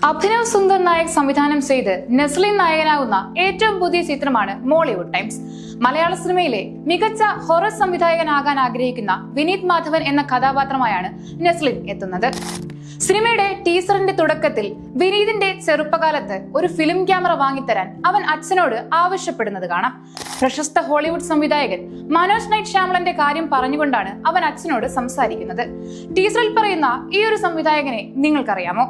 അഭിനവ് സുന്ദർ നായക് സംവിധാനം ചെയ്ത് നസ്ലിൻ നായകനാകുന്ന ഏറ്റവും പുതിയ ചിത്രമാണ് മോളിവുഡ് ടൈംസ്. മലയാള സിനിമയിലെ മികച്ച ഹൊറർ സംവിധായകനാകാൻ ആഗ്രഹിക്കുന്ന വിനീത് മാധവൻ എന്ന കഥാപാത്രമായാണ് നസ്ലിൻ എത്തുന്നത്. സിനിമയുടെ ടീസറിന്റെ തുടക്കത്തിൽ വിനീതിന്റെ ചെറുപ്പകാലത്ത് ഒരു ഫിലിം ക്യാമറ വാങ്ങിത്തരാൻ അവൻ അച്ഛനോട് ആവശ്യപ്പെടുന്നത് കാണാം. പ്രശസ്ത ഹോളിവുഡ് സംവിധായകൻ മനോജ് നൈറ്റ് ശ്യാമളന്റെ കാര്യം പറഞ്ഞുകൊണ്ടാണ് അവൻ അച്ഛനോട് സംസാരിക്കുന്നത്. ടീസറിൽ പറയുന്ന ഈ ഒരു സംവിധായകനെ നിങ്ങൾക്കറിയാമോ?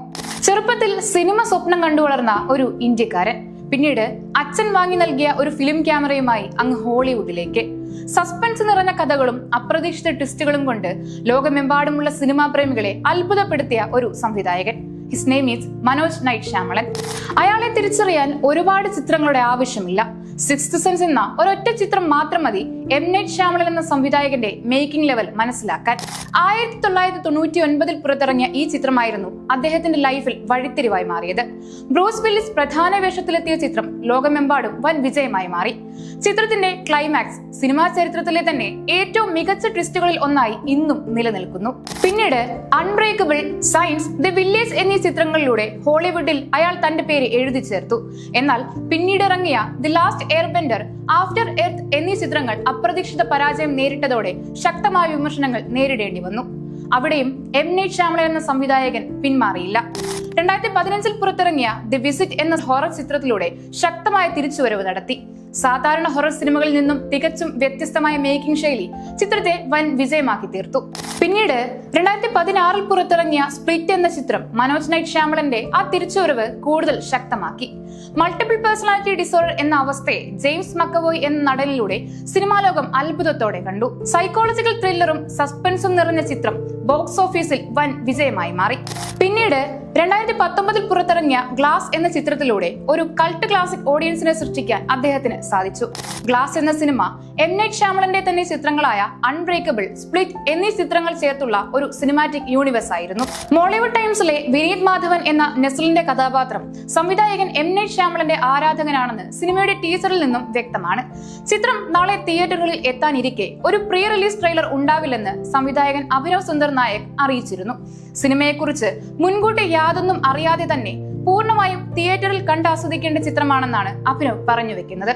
ചെറുപ്പത്തിൽ സിനിമ സ്വപ്നം കണ്ടു വളർന്ന ഒരു ഇന്ത്യക്കാരൻ പിന്നീട് അച്ഛൻ വാങ്ങി നൽകിയ ഒരു ഫിലിം ക്യാമറയുമായി അങ്ങ് ഹോളിവുഡിലേക്ക്. സസ്പെൻസ് നിറഞ്ഞ കഥകളും അപ്രതീക്ഷിത ട്വിസ്റ്റുകളും കൊണ്ട് ലോകമെമ്പാടുമുള്ള സിനിമാ പ്രേമികളെ അത്ഭുതപ്പെടുത്തിയ ഒരു സംവിധായകൻ. His name is Manoj night Shyamalan. അയാളെ തിരിച്ചറിയാൻ ഒരുപാട് ചിത്രങ്ങളുടെ ആവശ്യമില്ല. സിക്സ്ത് സെൻസ് എന്ന ഒരൊറ്റ ചിത്രം മാത്രം മതി എം നൈറ്റ് ശ്യാമളൻ എന്ന സംവിധായകന്റെ മേക്കിംഗ് ലെവൽ മനസ്സിലാക്കാൻ. 1999 പുറത്തിറങ്ങിയ ഈ ചിത്രമായിരുന്നു അദ്ദേഹത്തിന്റെ ലൈഫിൽ വഴിത്തിരിവായി മാറിയത്. ബ്രൂസ് വില്ലിസ് പ്രധാന വേഷത്തിലെത്തിയ ചിത്രം ലോകമെമ്പാടും വൻ വിജയമായി മാറി. ചിത്രത്തിന്റെ ക്ലൈമാക്സ് സിനിമാ ചരിത്രത്തിലെ തന്നെ ഏറ്റവും മികച്ച ട്വിസ്റ്റുകളിൽ ഒന്നായി ഇന്നും നിലനിൽക്കുന്നു. പിന്നീട് അൺബ്രേക്കബിൾ, സയൻസ്, ദി വില്ലേജ് എന്നീ ചിത്രങ്ങളിലൂടെ ഹോളിവുഡിൽ അയാൾ തന്റെ പേര് എഴുതി ചേർത്തു. എന്നാൽ പിന്നീട് ഇറങ്ങിയ the last Airbender, after earth എന്നീ ചിത്രങ്ങൾ അപ്രതീക്ഷിത പരാജയം നേരിട്ടതോടെ ശക്തമായ വിമർശനങ്ങൾ നേരിടേണ്ടി വന്നു. അവിടെയും എം നൈറ്റ് ശ്യാമളൻ എന്ന സംവിധായകൻ പിന്മാറിയില്ല. 2015 പുറത്തിറങ്ങിയ ദി വിസിറ്റ് എന്ന ഹൊറർ ചിത്രത്തിലൂടെ ശക്തമായ തിരിച്ചുവരവ് നടത്തി. സാധാരണ ഹൊറർ സിനിമകളിൽ നിന്നും തികച്ചും വ്യത്യസ്തമായ മേക്കിംഗ് ശൈലി ചിത്രത്തെ വൻ വിജയമാക്കി തീർത്തു. പിന്നീട് 2016 പുറത്തിറങ്ങിയ സ്പ്ലിറ്റ് എന്ന ചിത്രം മനോജ് നൈറ്റ് ശ്യാമളന്റെ ആ തിരിച്ചുവരവ് കൂടുതൽ ശക്തമാക്കി. മൾട്ടിപ്പിൾ പേഴ്സണാലിറ്റി ഡിസോർഡർ എന്ന അവസ്ഥയെ ജെയിംസ് മക്കവോയ് എന്ന നടനിലൂടെ സിനിമാ ലോകം അത്ഭുതത്തോടെ കണ്ടു. സൈക്കോളജിക്കൽ ത്രില്ലറും സസ്പെൻസും നിറഞ്ഞ ചിത്രം ബോക്സ് ഓഫീസിൽ വൻ വിജയമായി മാറി. പിന്നീട് 2019 പുറത്തിറങ്ങിയ ഗ്ലാസ് എന്ന ചിത്രത്തിലൂടെ ഒരു കൾട്ട് ക്ലാസിക് ഓഡിയൻസിനെ സൃഷ്ടിക്കാൻ അദ്ദേഹത്തിന് സാധിച്ചു. ഗ്ലാസ് എന്ന സിനിമ എം നൈറ്റ് ശ്യാമളന്റെ തന്നെ ചിത്രങ്ങളായ അൺബ്രേക്കബിൾ, സ്പ്ലിറ്റ് എന്നീ ചിത്രങ്ങൾ ചേർത്തുള്ള ഒരു സിനിമാറ്റിക് യൂണിവേഴ്സ് ആയിരുന്നു. മോളിവുഡ് ടൈംസിലെ വിനീത് മാധവൻ എന്ന നസ്ലിന്റെ കഥാപാത്രം സംവിധായകൻ എം നൈറ്റ് ശ്യാമളന്റെ ആരാധകനാണെന്ന് സിനിമയുടെ ടീസറിൽ നിന്നും വ്യക്തമാണ്. ചിത്രം നാളെ തിയേറ്ററുകളിൽ എത്താനിരിക്കെ ഒരു പ്രീ റിലീസ് ട്രെയിലർ ഉണ്ടാവില്ലെന്ന് സംവിധായകൻ അഭിനവ് സുന്ദർ നായക് അറിയിച്ചിരുന്നു. സിനിമയെക്കുറിച്ച് മുൻകൂട്ടി യാതൊന്നും അറിയാതെ തന്നെ പൂർണ്ണമായും തിയേറ്ററിൽ കണ്ട് ആസ്വദിക്കേണ്ട ചിത്രമാണെന്നാണ് അഭിനവ് പറഞ്ഞു വെക്കുന്നത്.